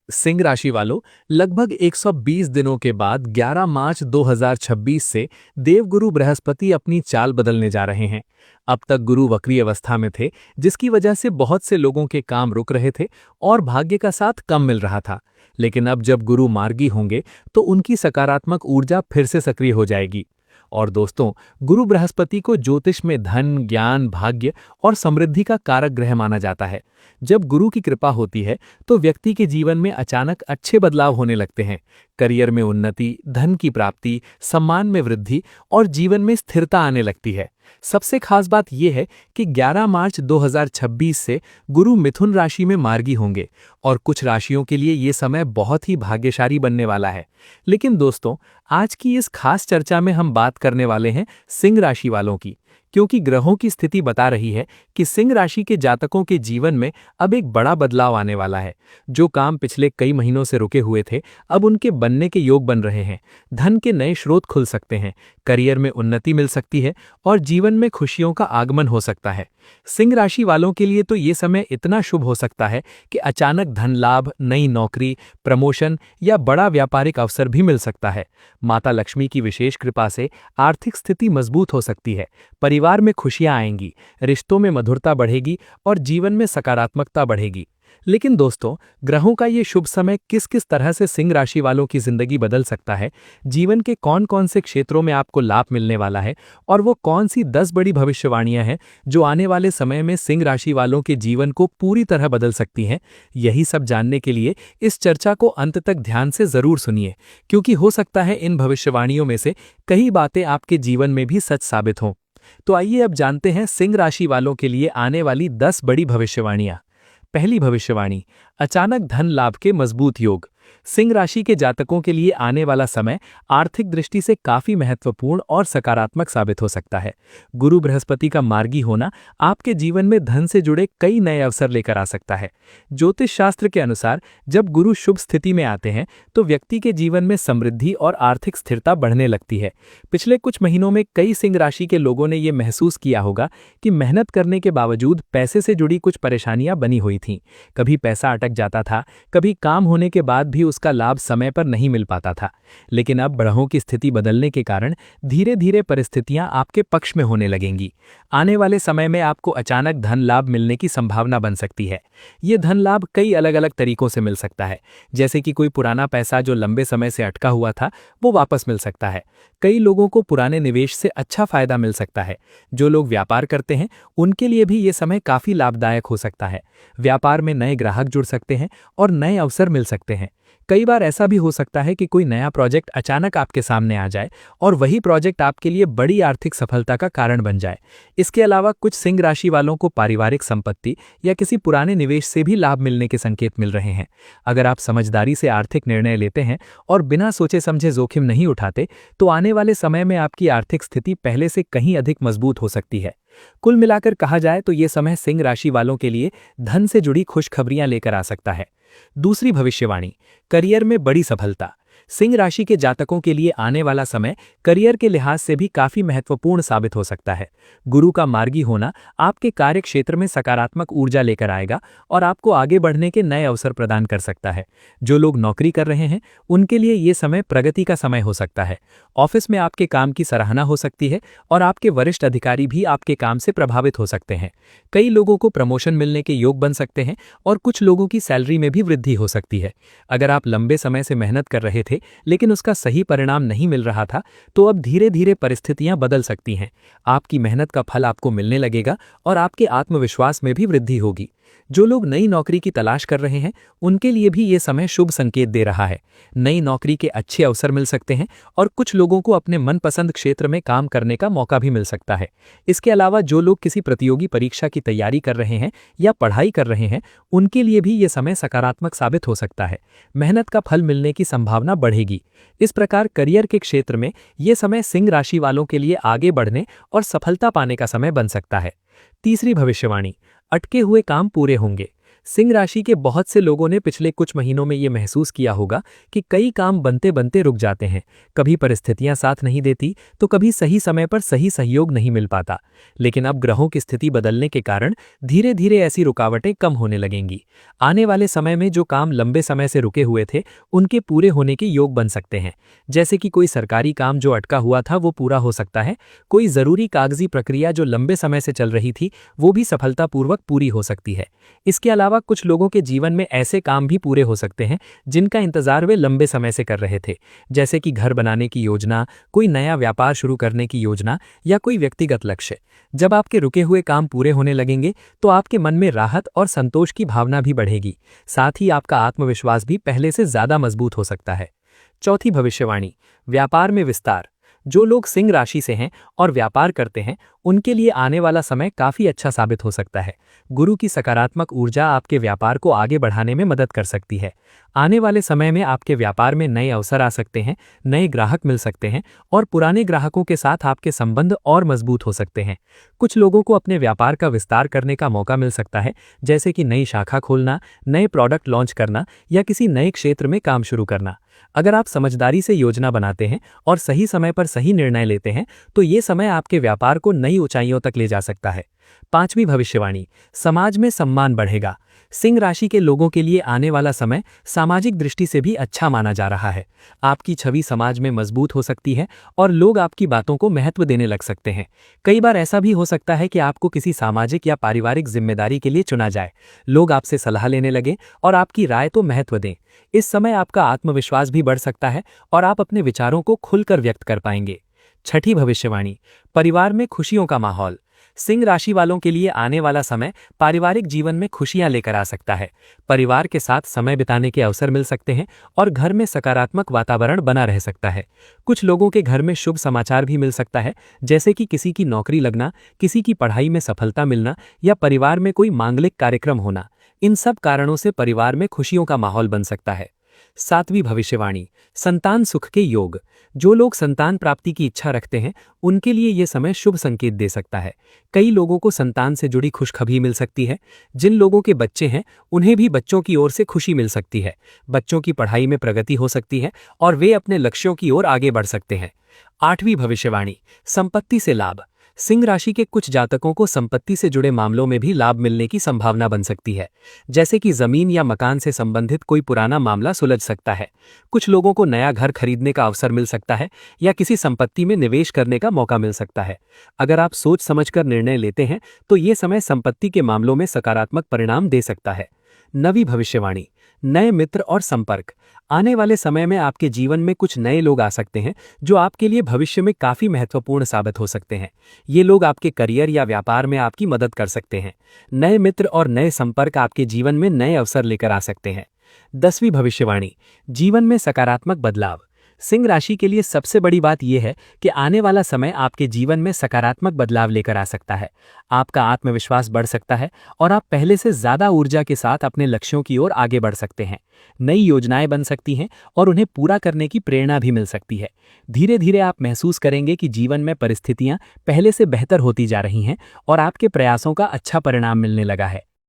सिंह राशि वालों, लगभग 120 दिनों के बाद 11 मार्च 2026 से देवगुरु बृहस्पति अपनी चाल बदलने जा रहे हैं। अब तक गुरु वक्री अवस्था में थे, जिसकी वजह से बहुत से लोगों के काम रुक रहे थे और भाग्य का साथ कम मिल रहा था। लेकिन अब जब गुरु मार्गी होंगे तो उनकी सकारात्मक ऊर्जा फिर से सक्रिय हो जाएगी। और दोस्तों, गुरु बृहस्पति को ज्योतिष में धन, ज्ञान, भाग्य और समृद्धि का कारक ग्रह माना जाता है। जब गुरु की कृपा होती है तो व्यक्ति के जीवन में अचानक अच्छे बदलाव होने लगते हैं। करियर में उन्नति, धन की प्राप्ति, सम्मान में वृद्धि और जीवन में स्थिरता आने लगती है। सबसे खास बात यह है कि 11 मार्च 2026 से गुरु मिथुन राशि में मार्गी होंगे और कुछ राशियों के लिए ये समय बहुत ही भाग्यशाली बनने वाला है। लेकिन दोस्तों, आज की इस खास चर्चा में हम बात करने वाले हैं सिंह राशि वालों की, क्योंकि ग्रहों की स्थिति बता रही है कि सिंह राशि के जातकों के जीवन में अब एक बड़ा बदलाव आने वाला है। जो काम पिछले कई महीनों से रुके हुए थे, अब उनके बनने के योग बन रहे हैं। धन के नए स्रोत खुल सकते हैं, करियर में उन्नति मिल सकती है और जीवन में खुशियों का आगमन हो सकता है। सिंह राशि वालों के लिए तो ये समय इतना शुभ हो सकता है कि अचानक धन लाभ, नई नौकरी, प्रमोशन या बड़ा व्यापारिक अवसर भी मिल सकता है। माता लक्ष्मी की विशेष कृपा से आर्थिक स्थिति मजबूत हो सकती है, परिवार में खुशियां आएंगी, रिश्तों में मधुरता बढ़ेगी और जीवन में सकारात्मकता बढ़ेगी। लेकिन दोस्तों, ग्रहों का ये शुभ समय किस किस तरह से सिंह राशि वालों की जिंदगी बदल सकता है, जीवन के कौन कौन से क्षेत्रों में आपको लाभ मिलने वाला है और वो कौन सी 10 बड़ी भविष्यवाणियां हैं जो आने वाले समय में सिंह राशि वालों के जीवन को पूरी तरह बदल सकती हैं, यही सब जानने के लिए इस चर्चा को अंत तक ध्यान से जरूर सुनिए, क्योंकि हो सकता है इन भविष्यवाणियों में से कई बातें आपके जीवन में भी सच साबित हों। तो आइए अब जानते हैं सिंह राशि वालों के लिए आने वाली 10 बड़ी भविष्यवाणियां। पहली भविष्यवाणी, अचानक धन लाभ के मजबूत योग। सिंह राशि के जातकों के लिए आने वाला समय आर्थिक दृष्टि से काफी महत्वपूर्ण और सकारात्मक साबित हो सकता है। गुरु बृहस्पति का मार्गी होना आपके जीवन में धन से जुड़े कई नए अवसर लेकर आ सकता है। ज्योतिष शास्त्र के अनुसार जब गुरु शुभ स्थिति में आते हैं तो व्यक्ति के जीवन में समृद्धि और आर्थिक स्थिरता बढ़ने लगती है। पिछले कुछ महीनों में कई सिंह राशि के लोगों ने यह महसूस किया होगा कि मेहनत करने के बावजूद पैसे से जुड़ी कुछ परेशानियां बनी हुई थीं। कभी पैसा अटक जाता था, कभी काम होने के बाद भी उसका लाभ समय पर नहीं मिल पाता था। लेकिन अब ग्रहों की स्थिति बदलने के कारण धीरे धीरे परिस्थितियां आपके पक्ष में होने लगेंगी। आने वाले समय में आपको अचानक धन लाभ मिलने की संभावना बन सकती है। ये धन लाभ कई अलग अलग तरीकों से मिल सकता है, जैसे कि कोई पुराना पैसा जो लंबे समय से अटका हुआ था वो वापस मिल सकता है। कई लोगों को पुराने निवेश से अच्छा फायदा मिल सकता है। जो लोग व्यापार करते हैं उनके लिए भी ये समय काफी लाभदायक हो सकता है। व्यापार में नए ग्राहक जुड़ सकते हैं और नए अवसर मिल सकते हैं। कई बार ऐसा भी हो सकता है कि कोई नया प्रोजेक्ट अचानक आपके सामने आ जाए और वही प्रोजेक्ट आपके लिए बड़ी आर्थिक सफलता का कारण बन जाए। इसके अलावा कुछ सिंह राशि वालों को पारिवारिक संपत्ति या किसी पुराने निवेश से भी लाभ मिलने के संकेत मिल रहे हैं। अगर आप समझदारी से आर्थिक निर्णय लेते हैं और बिना सोचे समझे जोखिम नहीं उठाते तो आने वाले समय में आपकी आर्थिक स्थिति पहले से कहीं अधिक मजबूत हो सकती है। कुल मिलाकर कहा जाए तो ये समय सिंह राशि वालों के लिए धन से जुड़ी खुशखबरियां लेकर आ सकता है। दूसरी भविष्यवाणी, करियर में बड़ी सफलता। सिंह राशि के जातकों के लिए आने वाला समय करियर के लिहाज से भी काफी महत्वपूर्ण साबित हो सकता है। गुरु का मार्गी होना आपके कार्य क्षेत्र में सकारात्मक ऊर्जा लेकर आएगा और आपको आगे बढ़ने के नए अवसर प्रदान कर सकता है। जो लोग नौकरी कर रहे हैं उनके लिए ये समय प्रगति का समय हो सकता है। ऑफिस में आपके काम की सराहना हो सकती है और आपके वरिष्ठ अधिकारी भी आपके काम से प्रभावित हो सकते हैं। कई लोगों को प्रमोशन मिलने के योग बन सकते हैं और कुछ लोगों की सैलरी में भी वृद्धि हो सकती है। अगर आप लंबे समय से मेहनत कर रहे थे लेकिन उसका सही परिणाम नहीं मिल रहा था तो अब धीरे धीरे परिस्थितियां बदल सकती हैं। आपकी मेहनत का फल आपको मिलने लगेगा और आपके आत्मविश्वास में भी वृद्धि होगी। जो लोग नई नौकरी की तलाश कर रहे हैं उनके लिए भी ये समय शुभ संकेत दे रहा है। नई नौकरी के अच्छे अवसर मिल सकते हैं और कुछ लोगों को अपने मनपसंद क्षेत्र में काम करने का मौका भी मिल सकता है। इसके अलावा जो लोग किसी प्रतियोगी परीक्षा की तैयारी कर रहे हैं या पढ़ाई कर रहे हैं उनके लिए भी ये समय सकारात्मक साबित हो सकता है। मेहनत का फल मिलने की संभावना बढ़ेगी। इस प्रकार करियर के क्षेत्र में ये समय सिंह राशि वालों के लिए आगे बढ़ने और सफलता पाने का समय बन सकता है। तीसरी भविष्यवाणी, अटके हुए काम पूरे होंगे। सिंह राशि के बहुत से लोगों ने पिछले कुछ महीनों में ये महसूस किया होगा कि कई काम बनते बनते रुक जाते हैं। कभी परिस्थितियां साथ नहीं देती तो कभी सही समय पर सही सहयोग नहीं मिल पाता। लेकिन अब ग्रहों की स्थिति बदलने के कारण धीरे धीरे ऐसी रुकावटें कम होने लगेंगी। आने वाले समय में जो काम लंबे समय से रुके हुए थे उनके पूरे होने के योग बन सकते हैं। जैसे कि कोई सरकारी काम जो अटका हुआ था वो पूरा हो सकता है। कोई जरूरी कागजी प्रक्रिया जो लंबे समय से चल रही थी वो भी सफलतापूर्वक पूरी हो सकती है। इसके अलावा कुछ लोगों के जीवन में ऐसे काम भी पूरे हो सकते हैं जिनका इंतजार वे लंबे समय से कर रहे थे। जैसे कि घर बनाने की योजना, कोई नया व्यापार शुरू करने की योजना या कोई व्यक्तिगत लक्ष्य। जब आपके रुके हुए काम पूरे होने लगेंगे तो आपके मन में राहत और संतोष की भावना भी बढ़ेगी। साथ ही आपका आत्मविश्वास भी पहले से ज्यादा मजबूत हो सकता है। चौथी भविष्यवाणी, व्यापार में विस्तार। जो लोग सिंह राशि से हैं और व्यापार करते हैं उनके लिए आने वाला समय काफी अच्छा साबित हो सकता है। गुरु की सकारात्मक ऊर्जा आपके व्यापार को आगे बढ़ाने में मदद कर सकती है। आने वाले समय में आपके व्यापार में नए अवसर आ सकते हैं, नए ग्राहक मिल सकते हैं और पुराने ग्राहकों के साथ आपके संबंध और मजबूत हो सकते हैं। कुछ लोगों को अपने व्यापार का विस्तार करने का मौका मिल सकता है, जैसे कि नई शाखा खोलना, नए प्रोडक्ट लॉन्च करना या किसी नए क्षेत्र में काम शुरू करना। अगर आप समझदारी से योजना बनाते हैं और सही समय पर सही निर्णय लेते हैं तो ये समय आपके व्यापार को नई ऊंचाइयों तक ले जा सकता है। पांचवी भविष्यवाणी, समाज में सम्मान बढ़ेगा। सिंह राशि के लोगों के लिए आने वाला समय सामाजिक दृष्टि से भी अच्छा माना जा रहा है। आपकी छवि समाज में मजबूत हो सकती है और लोग आपकी बातों को महत्व देने लग सकते हैं। कई बार ऐसा भी हो सकता है कि आपको किसी सामाजिक या पारिवारिक जिम्मेदारी के लिए चुना जाए। लोग आपसे सलाह लेने लगे और आपकी राय तो महत्व दें। इस समय आपका आत्मविश्वास भी बढ़ सकता है और आप अपने विचारों को खुलकर व्यक्त कर पाएंगे। छठी भविष्यवाणी, परिवार में खुशियों का माहौल। सिंह राशि वालों के लिए आने वाला समय पारिवारिक जीवन में खुशियां लेकर आ सकता है। परिवार के साथ समय बिताने के अवसर मिल सकते हैं और घर में सकारात्मक वातावरण बना रह सकता है। कुछ लोगों के घर में शुभ समाचार भी मिल सकता है, जैसे कि किसी की नौकरी लगना, किसी की पढ़ाई में सफलता मिलना या परिवार में कोई मांगलिक कार्यक्रम होना। इन सब कारणों से परिवार में खुशियों का माहौल बन सकता है। सातवीं भविष्यवाणी, संतान सुख के योग। जो लोग संतान प्राप्ति की इच्छा रखते हैं उनके लिए यह समय शुभ संकेत दे सकता है। कई लोगों को संतान से जुड़ी खुशखबरी मिल सकती है। जिन लोगों के बच्चे हैं उन्हें भी बच्चों की ओर से खुशी मिल सकती है। बच्चों की पढ़ाई में प्रगति हो सकती है और वे अपने लक्ष्यों की ओर आगे बढ़ सकते हैं। आठवीं भविष्यवाणी, संपत्ति से लाभ। सिंह राशि के कुछ जातकों को संपत्ति से जुड़े मामलों में भी लाभ मिलने की संभावना बन सकती है, जैसे कि जमीन या मकान से संबंधित कोई पुराना मामला सुलझ सकता है। कुछ लोगों को नया घर खरीदने का अवसर मिल सकता है या किसी संपत्ति में निवेश करने का मौका मिल सकता है। अगर आप सोच समझकर निर्णय लेते हैं तो ये समय संपत्ति के मामलों में सकारात्मक परिणाम दे सकता है। नवी भविष्यवाणी, नए मित्र और संपर्क। आने वाले समय में आपके जीवन में कुछ नए लोग आ सकते हैं जो आपके लिए भविष्य में काफी महत्वपूर्ण साबित हो सकते हैं। ये लोग आपके करियर या व्यापार में आपकी मदद कर सकते हैं। नए मित्र और नए संपर्क आपके जीवन में नए अवसर लेकर आ सकते हैं। 10वीं भविष्यवाणी, जीवन में सकारात्मक बदलाव। सिंह राशि के लिए सबसे बड़ी बात यह है कि आने वाला समय आपके जीवन में सकारात्मक बदलाव लेकर आ सकता है। आपका आत्मविश्वास बढ़ सकता है और आप पहले से ज्यादा ऊर्जा के साथ अपने लक्ष्यों की ओर आगे बढ़ सकते हैं। नई योजनाएं बन सकती हैं और उन्हें पूरा करने की प्रेरणा भी मिल सकती है। धीरे धीरे आप महसूस करेंगे कि जीवन में परिस्थितियां पहले से बेहतर होती जा रही हैं और आपके प्रयासों का अच्छा परिणाम मिलने लगा है।